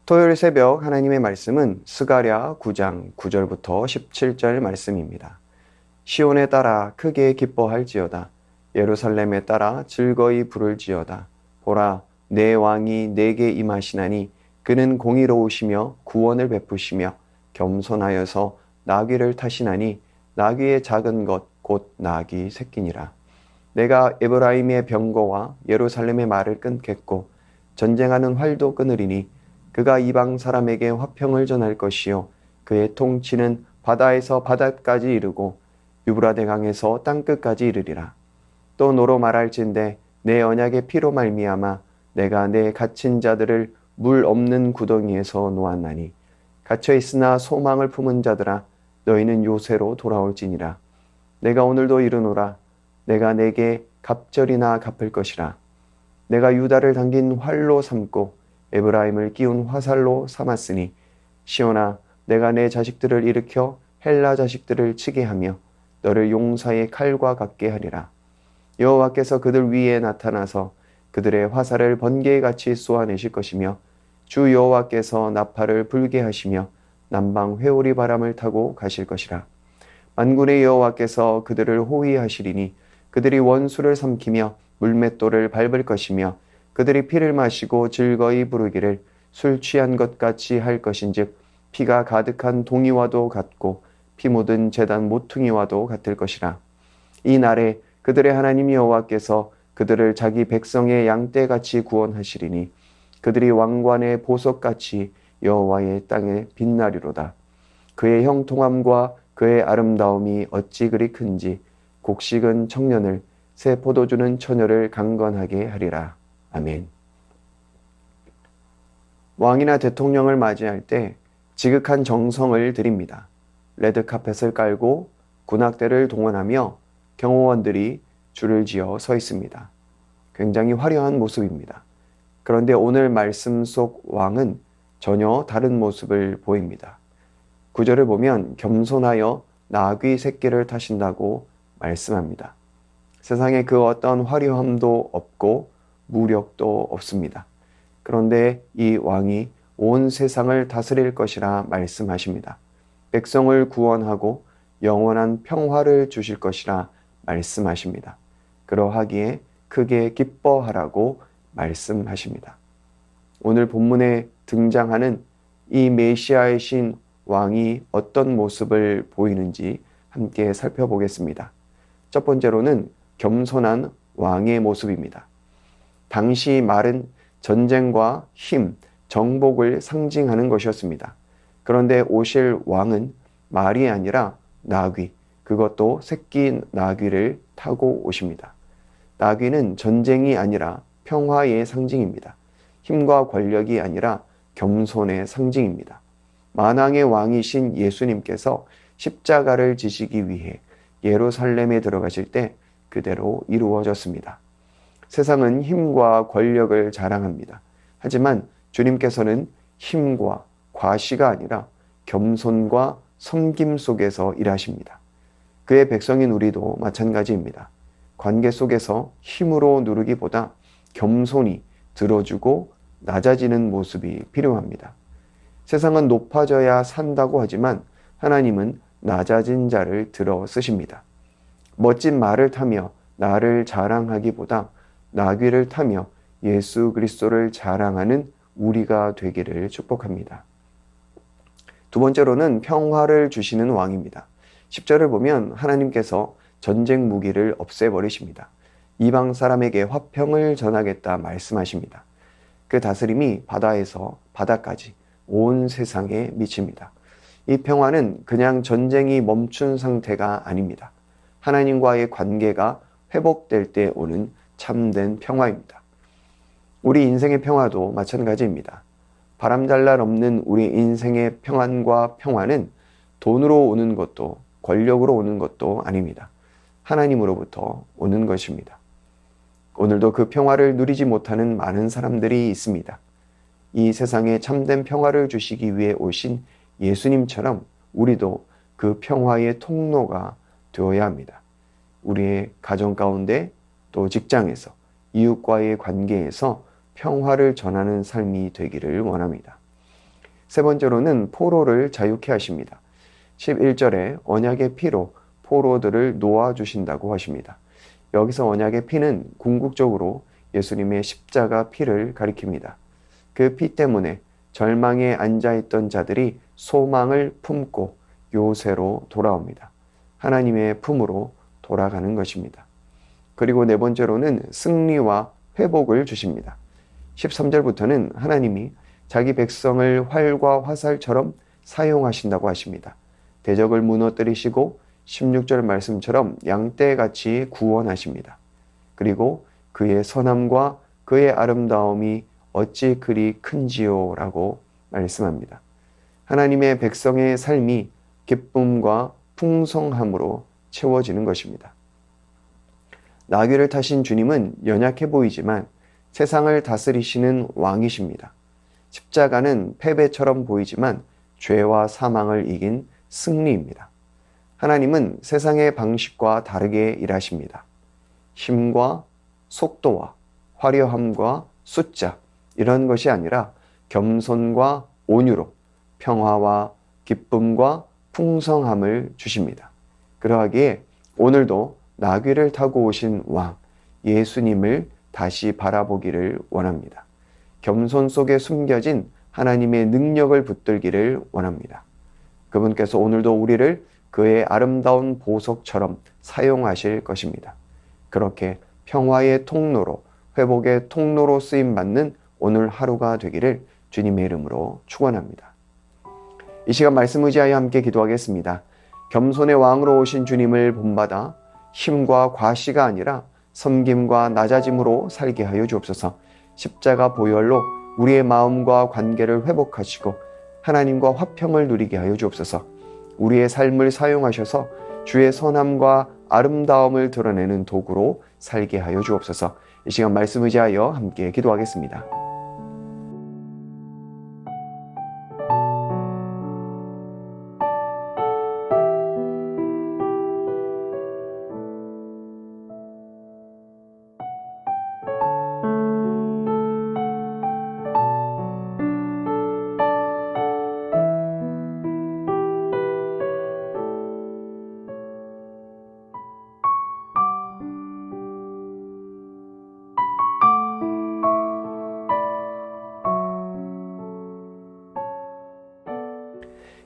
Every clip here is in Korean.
토요일 새벽 하나님의 말씀은 스가랴 9장 9절부터 17절 말씀입니다. 시온에 따라 크게 기뻐할지어다. 예루살렘에 따라 즐거이 부를지어다. 보라, 내 왕이 내게 임하시나니 그는 공의로우시며 구원을 베푸시며 겸손하여서 나귀를 타시나니 나귀의 작은 것 곧 나귀 새끼니라. 내가 에브라임의 병거와 예루살렘의 말을 끊겠고 전쟁하는 활도 끊으리니 그가 이방 사람에게 화평을 전할 것이요 그의 통치는 바다에서 바다까지 이르고 유브라데 강에서 땅끝까지 이르리라. 또 너로 말할진대 내 언약의 피로 말미암아 내가 내 갇힌 자들을 물 없는 구덩이에서 놓았나니 갇혀 있으나 소망을 품은 자들아 너희는 요새로 돌아올지니라. 내가 오늘도 이르노라. 내가 내게 갑절이나 갚을 것이라. 내가 유다를 당긴 활로 삼고 에브라임을 끼운 화살로 삼았으니 시온아 내가 내 자식들을 일으켜 헬라 자식들을 치게 하며 너를 용사의 칼과 같게 하리라. 여호와께서 그들 위에 나타나서 그들의 화살을 번개같이 쏘아내실 것이며 주 여호와께서 나팔을 불게 하시며 남방 회오리 바람을 타고 가실 것이라. 만군의 여호와께서 그들을 호위하시리니 그들이 원수를 삼키며 물맷돌을 밟을 것이며 그들이 피를 마시고 즐거이 부르기를 술 취한 것 같이 할 것인즉 피가 가득한 동이와도 같고 피 묻은 제단 모퉁이와도 같을 것이라. 이 날에 그들의 하나님 여호와께서 그들을 자기 백성의 양떼같이 구원하시리니 그들이 왕관의 보석같이 여호와의 땅에 빛나리로다. 그의 형통함과 그의 아름다움이 어찌 그리 큰지 곡식은 청년을 새 포도주는 처녀를 강건하게 하리라. 아멘. 왕이나 대통령을 맞이할 때 지극한 정성을 드립니다. 레드카펫을 깔고 군악대를 동원하며 경호원들이 줄을 지어 서 있습니다. 굉장히 화려한 모습입니다. 그런데 오늘 말씀 속 왕은 전혀 다른 모습을 보입니다. 9절을 보면 겸손하여 나귀 새끼를 타신다고 말씀합니다. 세상에 그 어떤 화려함도 없고 무력도 없습니다. 그런데 이 왕이 온 세상을 다스릴 것이라 말씀하십니다. 백성을 구원하고 영원한 평화를 주실 것이라 말씀하십니다. 그러하기에 크게 기뻐하라고 말씀하십니다. 오늘 본문에 등장하는 이 메시아의 신 왕이 어떤 모습을 보이는지 함께 살펴보겠습니다. 첫 번째로는 겸손한 왕의 모습입니다. 당시 말은 전쟁과 힘, 정복을 상징하는 것이었습니다. 그런데 오실 왕은 말이 아니라 나귀, 그것도 새끼 나귀를 타고 오십니다. 나귀는 전쟁이 아니라 평화의 상징입니다. 힘과 권력이 아니라 겸손의 상징입니다. 만왕의 왕이신 예수님께서 십자가를 지시기 위해 예루살렘에 들어가실 때 그대로 이루어졌습니다. 세상은 힘과 권력을 자랑합니다. 하지만 주님께서는 힘과 과시가 아니라 겸손과 섬김 속에서 일하십니다. 그의 백성인 우리도 마찬가지입니다. 관계 속에서 힘으로 누르기보다 겸손히 들어주고 낮아지는 모습이 필요합니다. 세상은 높아져야 산다고 하지만 하나님은 낮아진 자를 들어 쓰십니다. 멋진 말을 타며 나를 자랑하기보다 나귀를 타며 예수 그리스도를 자랑하는 우리가 되기를 축복합니다. 두 번째로는 평화를 주시는 왕입니다. 10절을 보면 하나님께서 전쟁 무기를 없애버리십니다. 이방 사람에게 화평을 전하겠다 말씀하십니다. 그 다스림이 바다에서 바다까지 온 세상에 미칩니다. 이 평화는 그냥 전쟁이 멈춘 상태가 아닙니다. 하나님과의 관계가 회복될 때 오는 참된 평화입니다. 우리 인생의 평화도 마찬가지입니다. 바람잘 없는 우리 인생의 평안과 평화는 돈으로 오는 것도 권력으로 오는 것도 아닙니다. 하나님으로부터 오는 것입니다. 오늘도 그 평화를 누리지 못하는 많은 사람들이 있습니다. 이 세상에 참된 평화를 주시기 위해 오신 예수님처럼 우리도 그 평화의 통로가 되어야 합니다. 우리의 가정 가운데 또 직장에서 이웃과의 관계에서 평화를 전하는 삶이 되기를 원합니다. 세 번째로는 포로를 자유케 하십니다. 11절에 언약의 피로 포로들을 놓아주신다고 하십니다. 여기서 언약의 피는 궁극적으로 예수님의 십자가 피를 가리킵니다. 그 피 때문에 절망에 앉아있던 자들이 소망을 품고 요새로 돌아옵니다. 하나님의 품으로 돌아가는 것입니다. 그리고 네 번째로는 승리와 회복을 주십니다. 13절부터는 하나님이 자기 백성을 활과 화살처럼 사용하신다고 하십니다. 대적을 무너뜨리시고 16절 말씀처럼 양떼같이 구원하십니다. 그리고 그의 선함과 그의 아름다움이 어찌 그리 큰지요 라고 말씀합니다. 하나님의 백성의 삶이 기쁨과 풍성함으로 채워지는 것입니다. 나귀를 타신 주님은 연약해 보이지만 세상을 다스리시는 왕이십니다. 십자가는 패배처럼 보이지만 죄와 사망을 이긴 승리입니다. 하나님은 세상의 방식과 다르게 일하십니다. 힘과 속도와 화려함과 숫자 이런 것이 아니라 겸손과 온유로 평화와 기쁨과 풍성함을 주십니다. 그러하기에 오늘도 나귀를 타고 오신 왕 예수님을 다시 바라보기를 원합니다. 겸손 속에 숨겨진 하나님의 능력을 붙들기를 원합니다. 그분께서 오늘도 우리를 그의 아름다운 보석처럼 사용하실 것입니다. 그렇게 평화의 통로로 회복의 통로로 쓰임받는 오늘 하루가 되기를 주님의 이름으로 축원합니다. 이 시간 말씀 의지하여 함께 기도하겠습니다. 겸손의 왕으로 오신 주님을 본받아 힘과 과시가 아니라 섬김과 낮아짐으로 살게 하여 주옵소서. 십자가 보혈로 우리의 마음과 관계를 회복하시고 하나님과 화평을 누리게 하여 주옵소서. 우리의 삶을 사용하셔서 주의 선함과 아름다움을 드러내는 도구로 살게 하여 주옵소서. 이 시간 말씀 의지하여 함께 기도하겠습니다.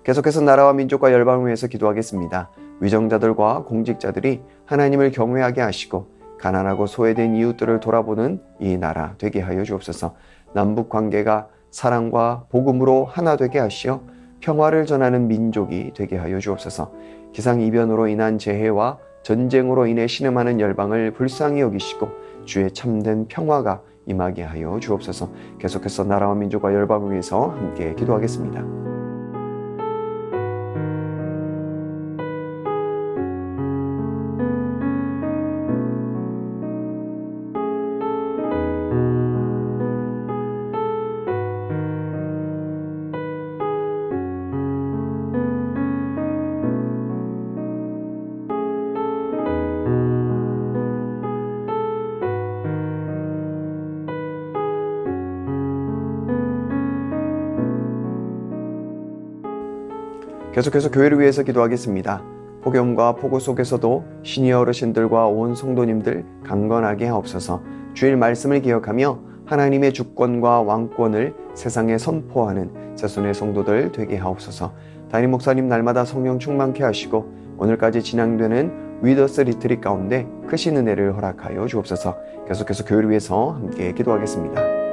계속해서 나라와 민족과 열방을 위해서 기도하겠습니다. 위정자들과 공직자들이 하나님을 경외하게 하시고 가난하고 소외된 이웃들을 돌아보는 이 나라 되게 하여 주옵소서. 남북 관계가 사랑과 복음으로 하나 되게 하시어 평화를 전하는 민족이 되게 하여 주옵소서. 기상이변으로 인한 재해와 전쟁으로 인해 신음하는 열방을 불쌍히 여기시고 주의 참된 평화가 임하게 하여 주옵소서. 계속해서 나라와 민족과 열방을 위해서 함께 기도하겠습니다. 계속해서 교회를 위해서 기도하겠습니다. 폭염과 폭우 속에서도 시니어 어르신들과 온 성도님들 강건하게 하옵소서. 주일 말씀을 기억하며 하나님의 주권과 왕권을 세상에 선포하는 새손의 성도들 되게 하옵소서. 담임 목사님 날마다 성령 충만케 하시고 오늘까지 진행되는 위더스 리트릿 가운데 크신 은혜를 허락하여 주옵소서. 계속해서 교회를 위해서 함께 기도하겠습니다.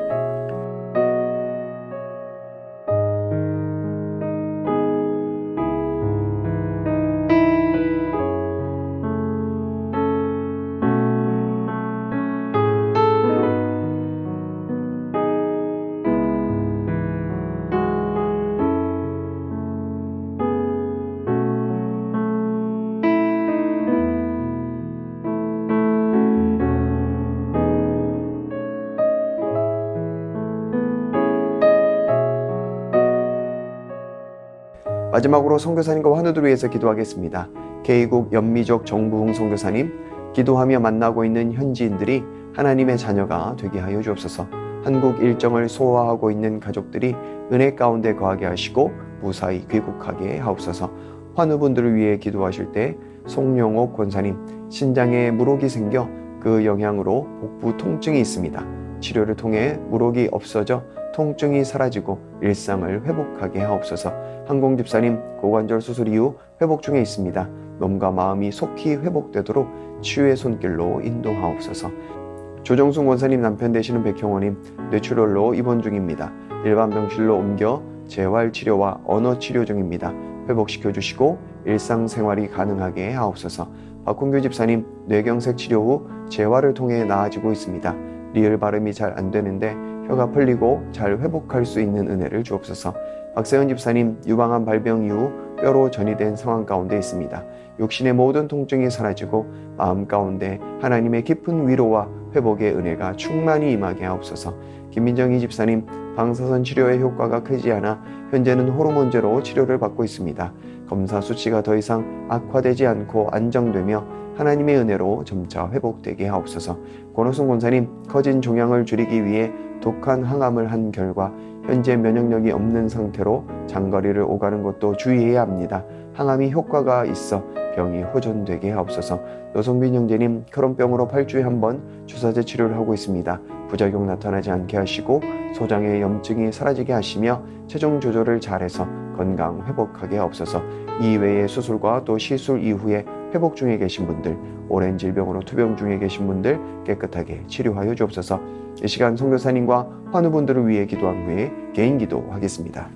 마지막으로 선교사님과 환우들을 위해서 기도하겠습니다. K국 연미족 정부흥 선교사님, 기도하며 만나고 있는 현지인들이 하나님의 자녀가 되게 하여 주옵소서. 한국 일정을 소화하고 있는 가족들이 은혜 가운데 거하게 하시고 무사히 귀국하게 하옵소서. 환우분들을 위해 기도하실 때 송영옥 권사님, 신장에 물혹이 생겨 그 영향으로 복부 통증이 있습니다. 치료를 통해 물혹이 없어져 통증이 사라지고 일상을 회복하게 하옵소서. 항공 집사님, 고관절 수술 이후 회복 중에 있습니다. 몸과 마음이 속히 회복되도록 치유의 손길로 인도하옵소서. 조정순 권사님 남편 되시는 백형원님, 뇌출혈로 입원 중입니다. 일반 병실로 옮겨 재활치료와 언어치료 중입니다. 회복시켜 주시고 일상생활이 가능하게 하옵소서. 박훈규 집사님, 뇌경색 치료 후 재활을 통해 나아지고 있습니다. 리을 발음이 잘 안 되는데 혀가 풀리고 잘 회복할 수 있는 은혜를 주옵소서. 박세현 집사님, 유방암 발병 이후 뼈로 전이된 상황 가운데 있습니다. 육신의 모든 통증이 사라지고 마음 가운데 하나님의 깊은 위로와 회복의 은혜가 충만히 임하게 하옵소서. 김민정희 집사님, 방사선 치료의 효과가 크지 않아 현재는 호르몬제로 치료를 받고 있습니다. 검사 수치가 더 이상 악화되지 않고 안정되며 하나님의 은혜로 점차 회복되게 하옵소서. 권호순 권사님, 커진 종양을 줄이기 위해 독한 항암을 한 결과 현재 면역력이 없는 상태로 장거리를 오가는 것도 주의해야 합니다. 항암이 효과가 있어 병이 호전되게 하옵소서. 노성빈 형제님, 크론병으로 8주에 한 번 주사제 치료를 하고 있습니다. 부작용 나타나지 않게 하시고 소장의 염증이 사라지게 하시며 체중 조절을 잘해서 건강 회복하게 하옵소서. 이외의 수술과 또 시술 이후에 회복 중에 계신 분들, 오랜 질병으로 투병 중에 계신 분들 깨끗하게 치료하여 주옵소서. 이 시간 선교사님과 환우분들을 위해 기도한 후에 개인 기도하겠습니다.